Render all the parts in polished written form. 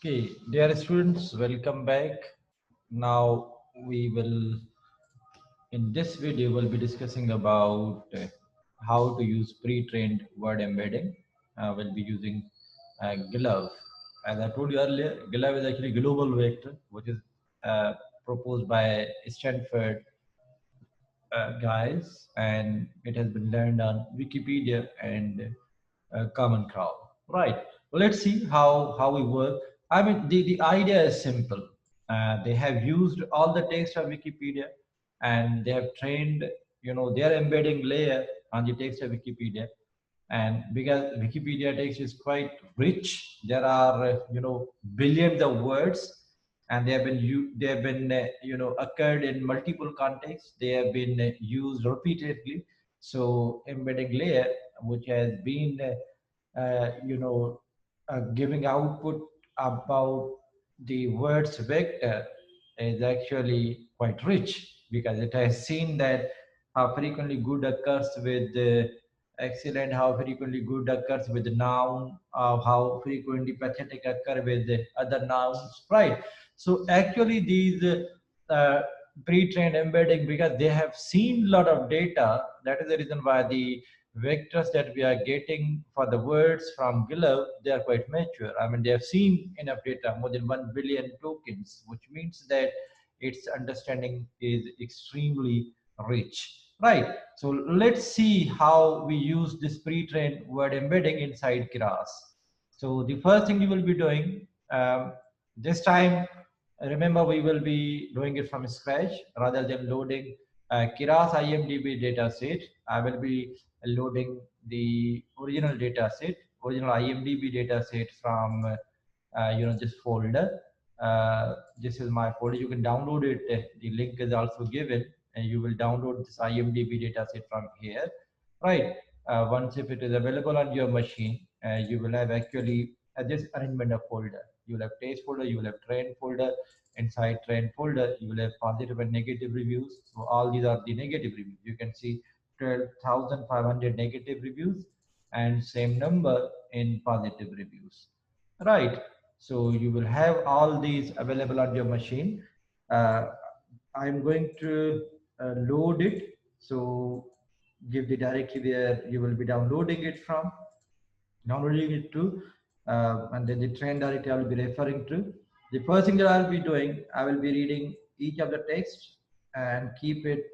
Okay, dear students, welcome back. Now we will, in this video, we'll be discussing about how to use pre-trained word embedding. We'll be using GloVe. As I told you earlier, GloVe is actually global vector, which is uh, proposed by Stanford guys, and it has been learned on Wikipedia and Common Crowd. Right. Well, let's see how we work. I mean, the idea is simple. They have used all the text of Wikipedia, and they have trained, their embedding layer on the text of Wikipedia. And because Wikipedia text is quite rich, there are billions of words, and they have been occurred in multiple contexts. They have been used repeatedly. So embedding layer, which has been giving output about the words vector, is actually quite rich because it has seen that how frequently good occurs with excellent, how frequently good occurs with noun, how frequently pathetic occur with the other nouns, right? So actually these pre-trained embedding, because they have seen a lot of data, that is the reason why the vectors that we are getting for the words from GloVe, they are quite mature. I mean, they have seen enough data, more than 1 billion tokens, which means that its understanding is extremely rich. Right. So let's see how we use this pre-trained word embedding inside Keras. So the first thing you will be doing this time, remember we will be doing it from scratch rather than loading Keras IMDb dataset. I will be loading the original dataset, original IMDb dataset from this folder. This is my folder. You can download it. The link is also given, and you will download this IMDb dataset from here. Right. Once if it is available on your machine, you will have actually this arrangement of folder. You will have test folder. You will have train folder. Inside train folder, you will have positive and negative reviews. So all these are the negative reviews. You can see 12,500 negative reviews and same number in positive reviews. Right. So you will have all these available on your machine. Uh, I'm going to load it. So give the directory where you will be downloading it from, downloading it to, and then the train directory I will be referring to. The first thing that I'll be doing, I will be reading each of the text and keep it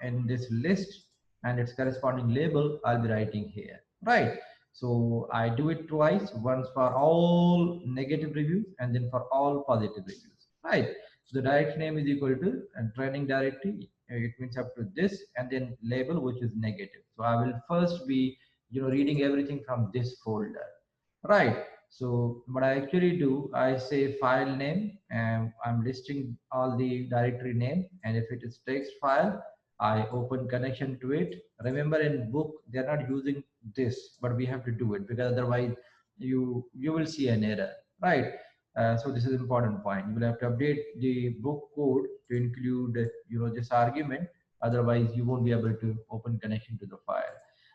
in this list, and its corresponding label I'll be writing here. Right. So I do it twice, once for all negative reviews and then for all positive reviews. Right. So the directory name is equal to and training directory. It means up to this, and then label which is negative. So I will first be reading everything from this folder, right? So what I actually do, I say file name, and I'm listing all the directory name, and if it is text file, I open connection to it. Remember, in book they're not using this, but we have to do it because otherwise you will see an error, right? So this is an important point. You will have to update the book code to include this argument, otherwise you won't be able to open connection to the file.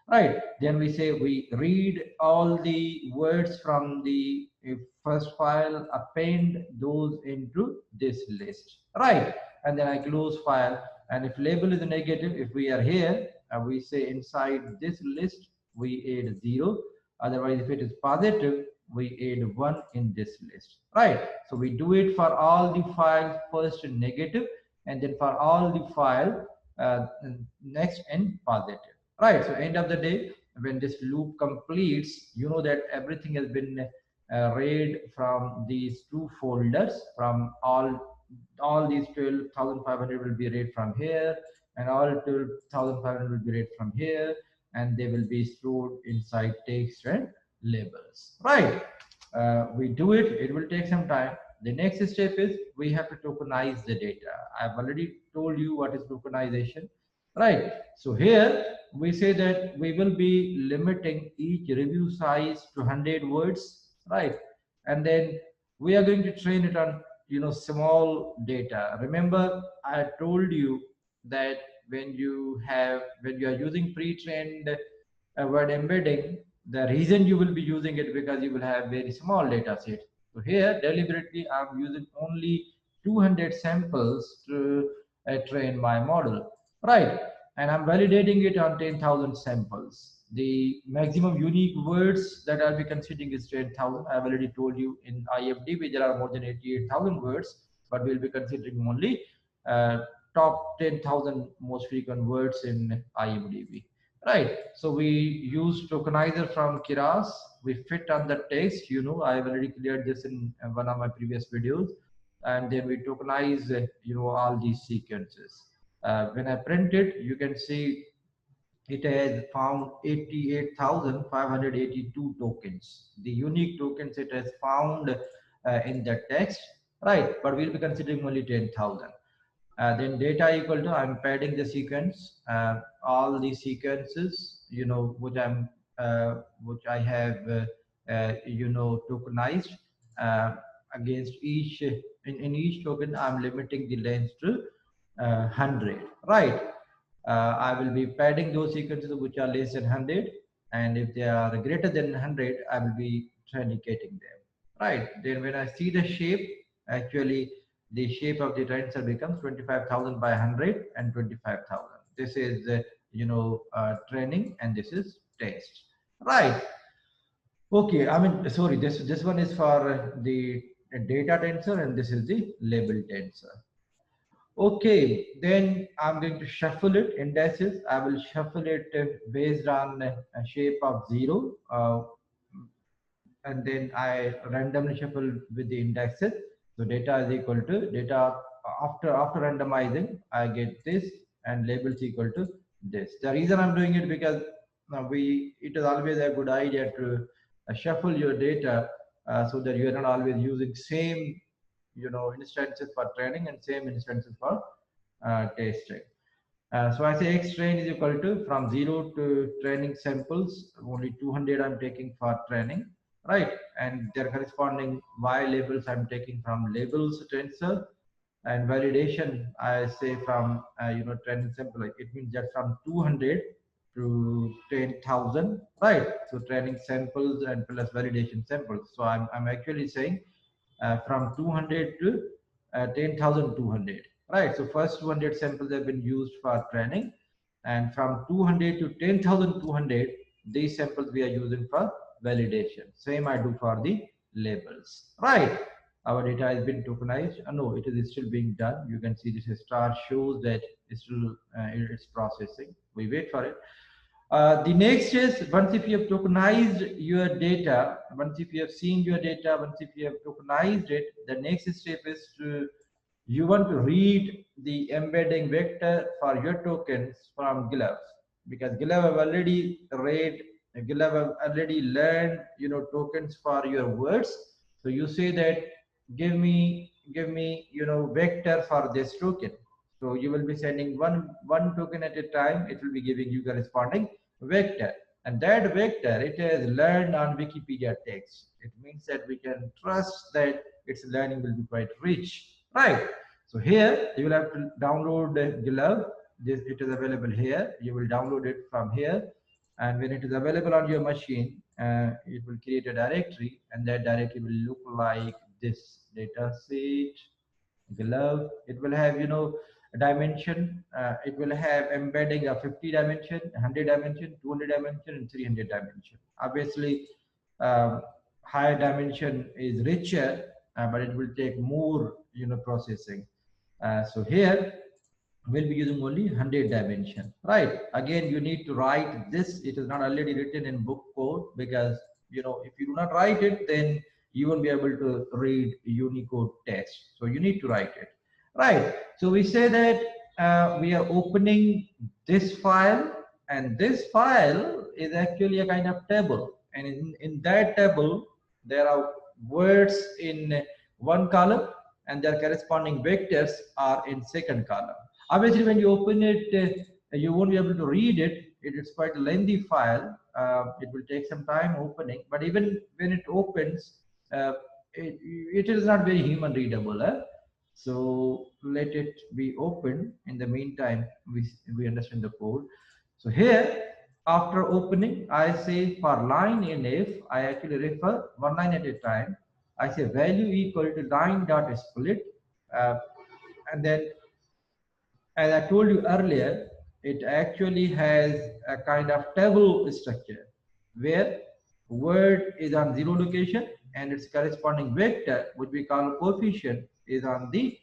Right. Then we say we read all the words from the first file, append those into this list. Right. And then I close file. And if label is negative, if we are here, we say inside this list, we add 0. Otherwise, if it is positive, we add 1 in this list. Right. So we do it for all the files first in negative, and then for all the file next in positive. Right. So end of the day, when this loop completes, you know that everything has been read from these two folders. From all these 12,500 will be read from here, and all 12,500 will be read from here, and they will be stored inside text and labels. Right. We do it. It will take some time. The next step is we have to tokenize the data. I've already told you what is tokenization. Right. So here we say that we will be limiting each review size to 100 words, right? And then we are going to train it on small data. Remember, I told you that when you are using pre-trained word embedding, the reason you will be using it because you will have very small data set. So here deliberately I'm using only 200 samples to train my model, right? And I'm validating it on 10,000 samples. The maximum unique words that I'll be considering is 10,000. I've already told you in IMDb there are more than 88,000 words, but we'll be considering only uh, top 10,000 most frequent words in IMDb. Right. So we use tokenizer from Keras. We fit on the text. I've already cleared this in one of my previous videos. And then we tokenize, all these sequences. When I print it, you can see it has found 88,582 tokens. The unique tokens it has found in the text, right? But we'll be considering only 10,000. Then data equal to, I'm padding the sequence, all the sequences, which I have, tokenized against each, in each token, I'm limiting the length to 100, right? I will be padding those sequences which are less than 100, and if they are greater than 100, I will be truncating them, right? Then when I see the shape, actually the shape of the tensor becomes 25,000 by 100 and 25,000. This is training, and this is test, right? Okay, I mean, sorry, this one is for the data tensor, and this is the label tensor. Okay, then I'm going to shuffle it indices. I will shuffle it based on a shape of 0, and then I randomly shuffle with the indexes. So data is equal to data after randomizing, I get this, and labels equal to this. The reason I'm doing it because it is always a good idea to shuffle your data so that you are not always using same instances for training and same instances for testing. So I say X train is equal to, from 0 to training samples, only 200 I'm taking for training, right? And their corresponding Y labels I'm taking from labels tensor, and validation I say from training sample. It means that from 200 to 10,000, right? So training samples and plus validation samples. So I'm actually saying from 200 to 10,200, right? So first 200 samples have been used for training, and from 200 to 10,200, these samples we are using for validation. Same I do for the labels, right? Our data has been tokenized. No, it is still being done. You can see this star shows that it's still it's processing. We wait for it. The next is, once if you have tokenized your data, once if you have seen your data, once if you have tokenized it, the next step is to, you want to read the embedding vector for your tokens from GloVe, because GloVe have already read, GloVe have already learned, tokens for your words. So you say that give me, vector for this token. So you will be sending one token at a time. It will be giving you corresponding vector, and that vector it has learned on Wikipedia text. It means that we can trust that its learning will be quite rich, right? So here you will have to download GloVe. This, it is available here. You will download it from here, and when it is available on your machine, it will create a directory, and that directory will look like this: data set GloVe. It will have a dimension. It will have embedding of 50 dimension, 100 dimension, 200 dimension, and 300 dimension. Obviously, um, higher dimension is richer, but it will take more processing. So here we'll be using only 100 dimension, right? Again, you need to write this. It is not already written in book code, because if you do not write it, then you won't be able to read Unicode text. So you need to write it, right? So we say that we are opening this file, and this file is actually a kind of table, and in that table there are words in one column, and their corresponding vectors are in second column. Obviously, when you open it, you won't be able to read it. It is quite a lengthy file. It will take some time opening, but even when it opens, uh, it is not very human readable. So let it be open. In the meantime, we understand the code. So here, after opening, I say for line in if, I actually refer one line at a time. I say value equal to line dot split, uh, and then as I told you earlier, it actually has a kind of table structure where word is on zero location and its corresponding vector, which we call coefficient, is on the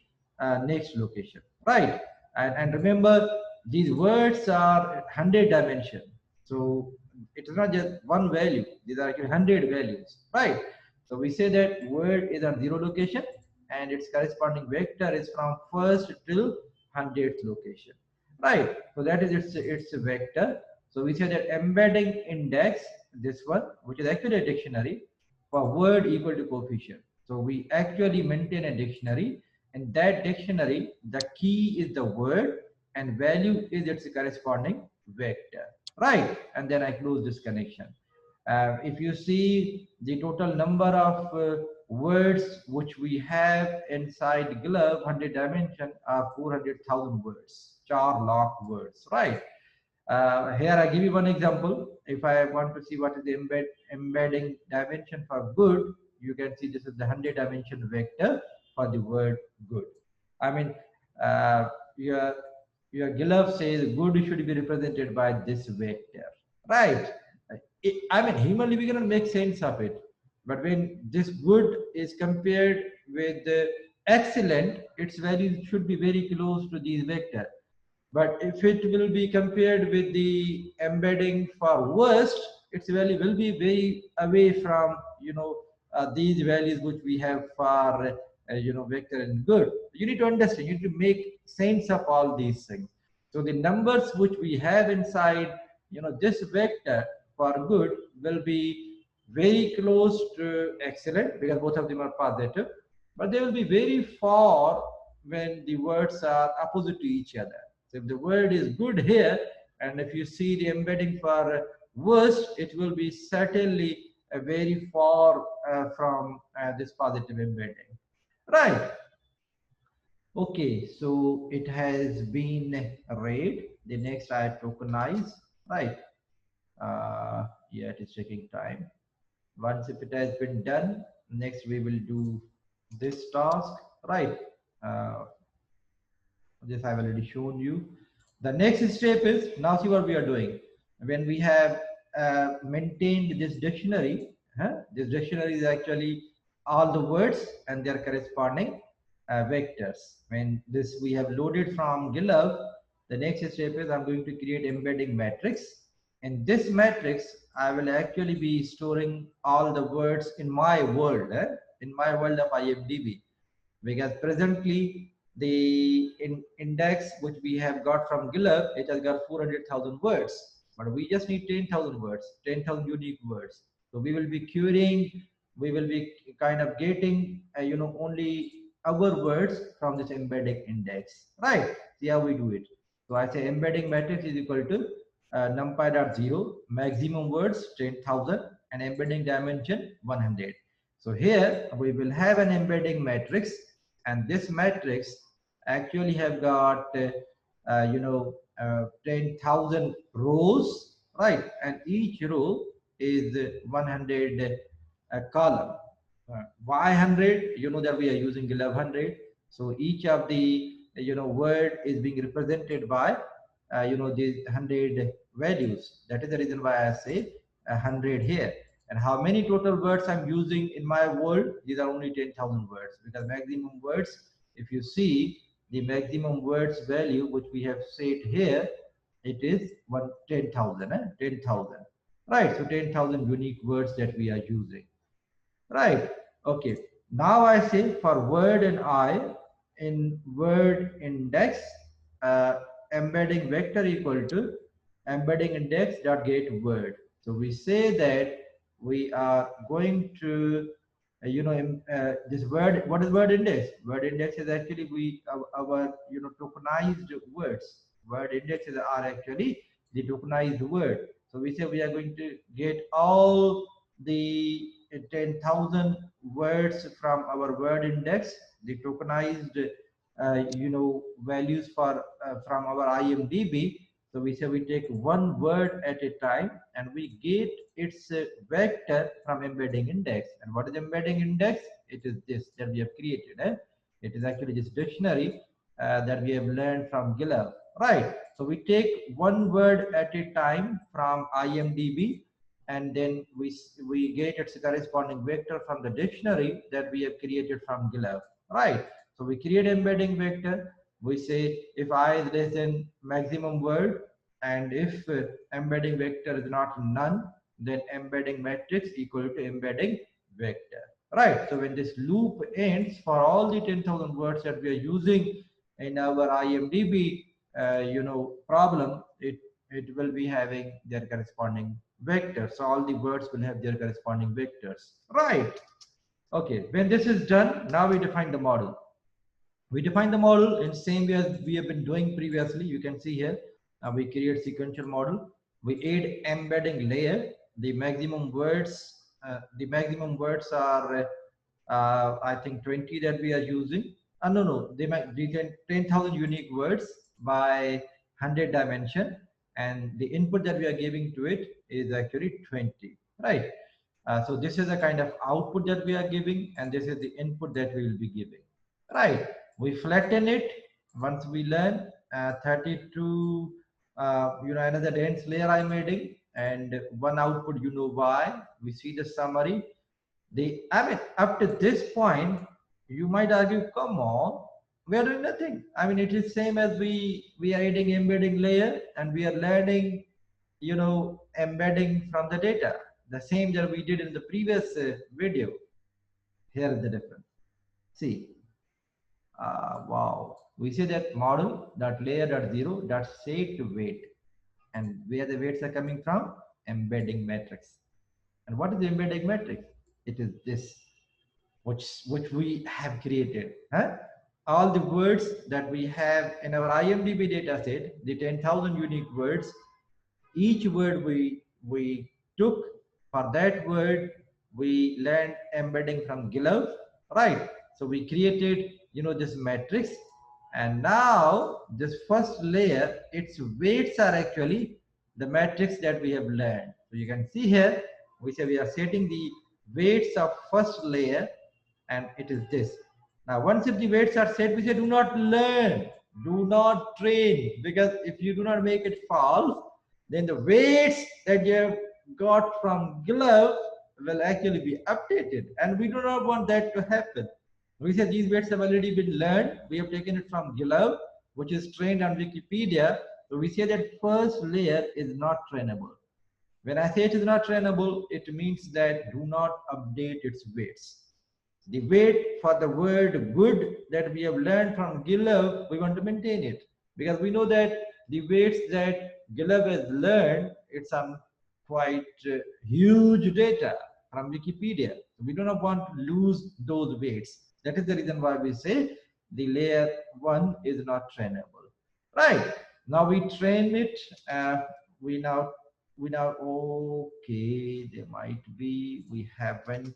next location, right? And remember, these words are 100 dimension. So it is not just one value, these are actually 100 values, right? So we say that word is on zero location and its corresponding vector is from first till 100th location, right? So that is its vector. So we say that embedding index, this one, which is actually a dictionary for word equal to coefficient. So we actually maintain a dictionary, and that dictionary, the key is the word and value is its corresponding vector, right? And then I close this connection. If you see the total number of words which we have inside GloVe 100 dimension are 400,000 words, 4 lakh words, right? Here I give you one example. If I want to see what is the embedding dimension for good, you can see this is the 100 dimension vector for the word good. I mean, uh, your your GloVe says good should be represented by this vector, right? I mean, humanly we cannot make sense of it, but when this good is compared with excellent, its value should be very close to these vector. But if it will be compared with the embedding for worst, its value will be very away from these values which we have for vector and good. You need to understand. You need to make sense of all these things. So the numbers which we have inside this vector for good will be very close to excellent because both of them are positive, but they will be very far when the words are opposite to each other. So if the word is good here, and if you see the embedding for worst, it will be certainly very far from this positive embedding. Right. Okay, so it has been read. The next I tokenize. Right. Yeah, it is taking time. Once if it has been done, next we will do this task. Right. Uh, this I've already shown you. The next step is, now see what we are doing. When we have maintained this dictionary, this dictionary is actually all the words and their corresponding vectors. When this we have loaded from GitHub, the next step is I'm going to create embedding matrix. In this matrix, I will actually be storing all the words in my world, in my world of IMDb, because presently the index which we have got from GitHub, it has got 400,000 words, but we just need 10,000 words, 10,000 unique words. So we will be querying, we will be kind of getting only our words from this embedding index, right? See how we do it. So I say embedding matrix is equal to numpy.0 maximum words 10,000 and embedding dimension 100. So here we will have an embedding matrix, and this matrix actually have got 10,000 rows, right? And each row is 100 column. Why 100? You know that we are using 1100. So each of the word is being represented by these 100 values. That is the reason why I say 100 here. And how many total words I'm using in my world? These are only 10,000 words, because maximum words, if you see the maximum words value which we have set here, it is 10,000, 10,000, right? So 10,000 unique words that we are using, right? Okay, now I say for word and I in word index, embedding vector equal to embedding index dot get word. So we say that we are going to this word. What is word index? Word index is actually our tokenized words. Word indexes are actually the tokenized word. So we say we are going to get all the 10,000 words from our word index, the tokenized values for from our IMDb. So we say we take one word at a time and we get its vector from embedding index. And what is embedding index? It is this that we have created. It is actually this dictionary that we have learned from GitHub, right? So we take one word at a time from IMDb, and then we get its corresponding vector from the dictionary that we have created from GitHub, right? So we create embedding vector. We say if I is less than maximum word, and if embedding vector is not none, then embedding matrix equal to embedding vector, right? So when this loop ends for all the 10,000 words that we are using in our IMDb problem, it will be having their corresponding vectors. So all the words will have their corresponding vectors, right? Okay, when this is done, now we define the model. We define the model in same way as we have been doing previously. You can see here, we create sequential model. We add embedding layer. The maximum words are, I think 20 that we are using. No, they might 10,000 unique words by 100 dimension, and the input that we are giving to it is actually 20, right? So this is a kind of output that we are giving, and this is the input that we will be giving, right? We flatten it once we learn 32, another dense layer I'm adding, and one output, why. We see the summary. I mean, up to this point, you might argue, come on, we are doing nothing. I mean, it is same as we are adding embedding layer, and we are learning, embedding from the data. The same that we did in the previous video. Here is the difference. See, wow. We say that model dot layer dot zero dot set to weight, and where the weights are coming from? Embedding matrix. And what is the embedding matrix? It is this, which we have created. Huh? All the words that we have in our IMDb data set, the 10,000 unique words, each word we took, for that word we learned embedding from GloVe, right? So we created, this matrix, and now this first layer, its weights are actually the matrix that we have learned. So you can see here, we say we are setting the weights of first layer, and it is this. Now, once if the weights are set, we say do not learn, do not train, because if you do not make it false, then the weights that you have got from GloVe will actually be updated, and we do not want that to happen. We say these weights have already been learned. We have taken it from GloVe, which is trained on Wikipedia. So we say that first layer is not trainable. When I say it is not trainable, it means that do not update its weights. The weight for the word good that we have learned from GloVe, we want to maintain it, because we know that the weights that GloVe has learned, it's some quite huge data from Wikipedia. We do not want to lose those weights. That is the reason why we say the layer 1 is not trainable. Right. Now we train it. We now okay, there might be, we haven't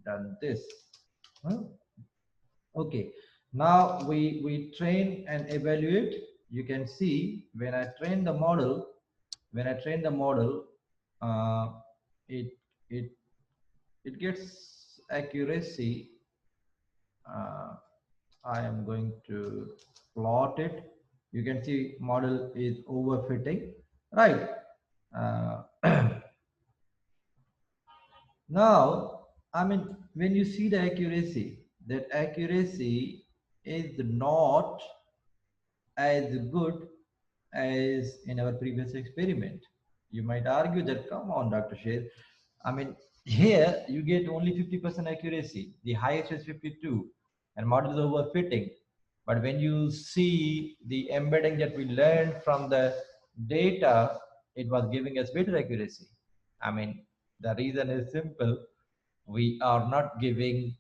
done this. Huh? Okay, now we train and evaluate. You can see when I train the model, uh, it it it gets accuracy. I am going to plot it. You can see model is overfitting, right? Uh, Now, I mean, when you see the accuracy, that accuracy is not as good as in our previous experiment. You might argue that, come on, Dr. Sher. I mean, here you get only 50% accuracy. The highest is 52, and model is overfitting. But when you see the embedding that we learned from the data, it was giving us better accuracy. I mean, the reason is simple. We are not giving,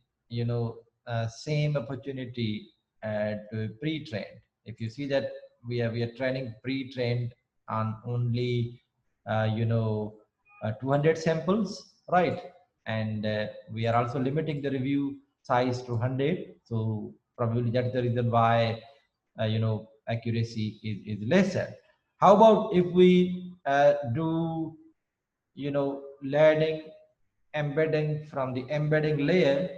same opportunity to pre-trained. If you see that we are training pre-trained on only 200 samples, right? And we are also limiting the review size to 100. So probably that's the reason why accuracy is lesser. How about if we do, learning embedding from the embedding layer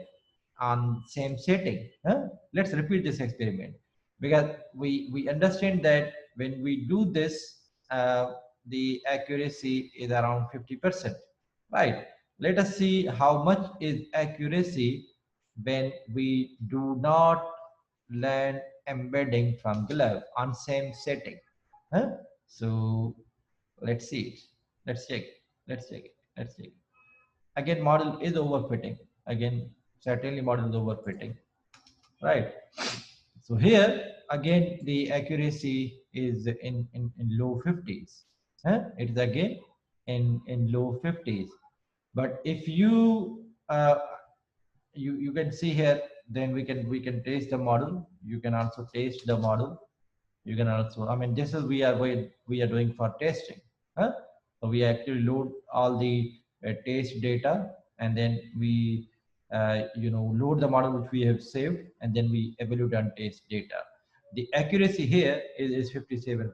on same setting? Huh? Let's repeat this experiment, because we understand that when we do this, the accuracy is around 50%, right? Let us see how much is accuracy when we do not learn embedding from GloVe on same setting. Huh? So let's see it. Let's check. Let's check it. Let's check it. Again, model is overfitting. Again, certainly model is overfitting. Right. So here again the accuracy is in low 50s. Huh? It is again in low 50s. But if you can see here, then we can taste the model. You can also taste the model. You can also, I mean, this is we are doing for testing. Huh? So we actually load all the taste data, and then we load the model which we have saved, and then we evaluate on taste data. The accuracy here is 57%,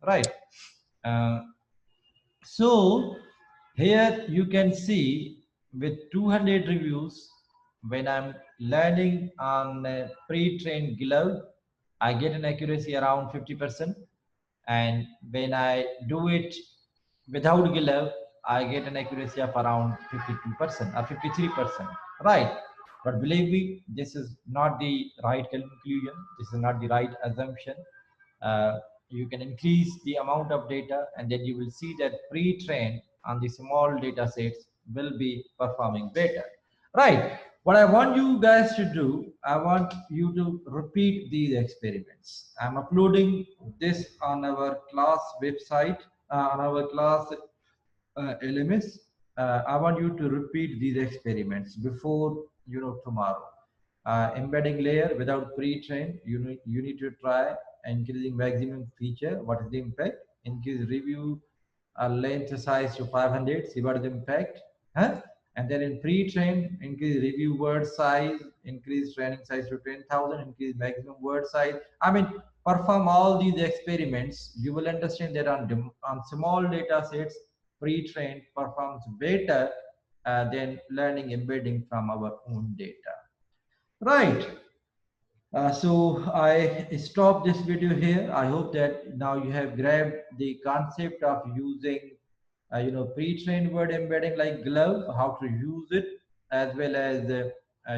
right? uh, so here you can see with 200 reviews, when I'm learning on pre-trained GloVe, I get an accuracy around 50%. And when I do it without GloVe, I get an accuracy of around 52% or 53%, right? But believe me, this is not the right conclusion. This is not the right assumption. uh, you can increase the amount of data, and then you will see that pre-trained on the small data sets will be performing better, right? What I want you guys to do, I want you to repeat these experiments. I'm uploading this on our class website, on our class LMS. I want you to repeat these experiments before tomorrow. Embedding layer without pre-train, you need to try increasing maximum feature. What is the impact? Increase review length size to 500. See what is the impact? Huh? And then in pre-train, increase review word size, increase training size to 10,000, increase maximum word size. I mean, perform all these experiments. You will understand that on small data sets, pre-trained performs better than learning embedding from our own data. Right. So I stop this video here. I hope that now you have grabbed the concept of using, pre-trained word embedding like GloVe, how to use it, as well as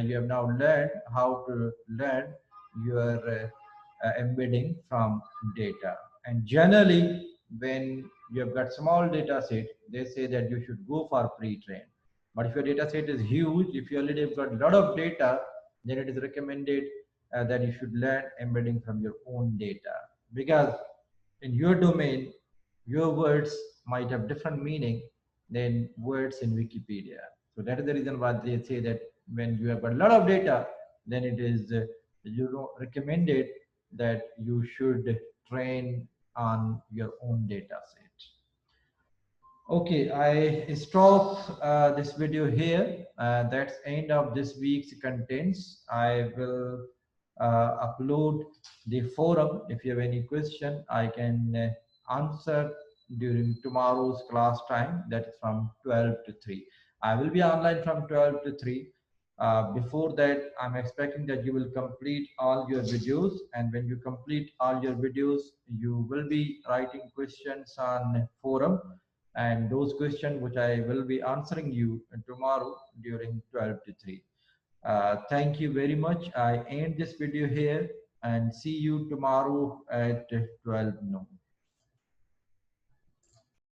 you have now learned how to learn your embedding from data. And generally, when you have got small data set, they say that you should go for pre-train. But if your data set is huge, if you already have got a lot of data, then it is recommended that you should learn embedding from your own data, because in your domain, your words might have different meaning than words in Wikipedia. So that is the reason why they say that when you have got a lot of data, then it is recommended that you should train on your own data set. Okay, I stop this video here. That's end of this week's contents. I will upload the forum. If you have any question, I can answer during tomorrow's class time. That is from 12 to 3. I will be online from 12 to 3. Before that, I'm expecting that you will complete all your videos, and when you complete all your videos, you will be writing questions on forum, and those questions which I will be answering you tomorrow during 12 to 3. Thank you very much. I end this video here, and see you tomorrow at 12 noon.